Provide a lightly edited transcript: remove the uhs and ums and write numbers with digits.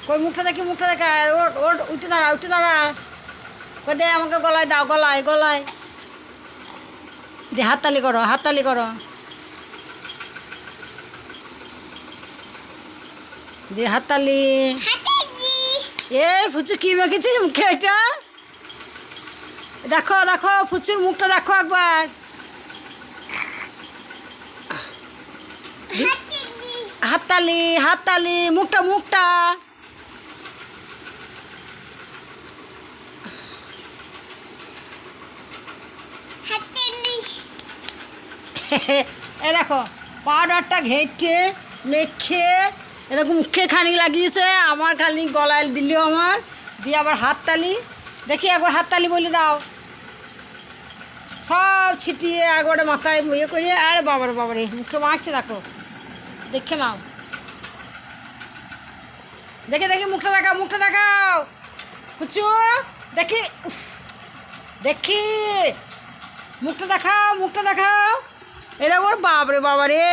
কই মুখটা দেখি, মুখটা দেখা। ওর ওর উঠে দাঁড়া, উঠে দাঁড়া। কই দে আমাকে গলায় দাও, গলায় গলায় দে। হাততালি করো, হাততালি করো, দে হাততালি। এ ফুচু কি মেখেছিস মুখে এটা? দেখো দেখো ফুচুর মুখটা দেখো একবার। হাততালি, হাততালি, মুখটা মুখটা। এ দেখো পাউডারটা ঘেটে মেখে এরকম মুখে খানিক লাগিয়েছে, আমার খালি গলায় দিল আমার। দিয়ে আবার হাততালি দেখি, একবার হাততালি বলে দাও। সব ছিটিয়ে একবারে মাথায় ইয়ে করিয়ে, আরে বাবারে বাবারে মুখে মাখছে দেখো, দেখে নাও। দেখে দেখি মুখটা দেখাও, মুখটা দেখাও পুচু, দেখি। উফ, দেখি মুখটা দেখাও, মুখটা দেখাও। এরা ওর বাবারে বাবারে।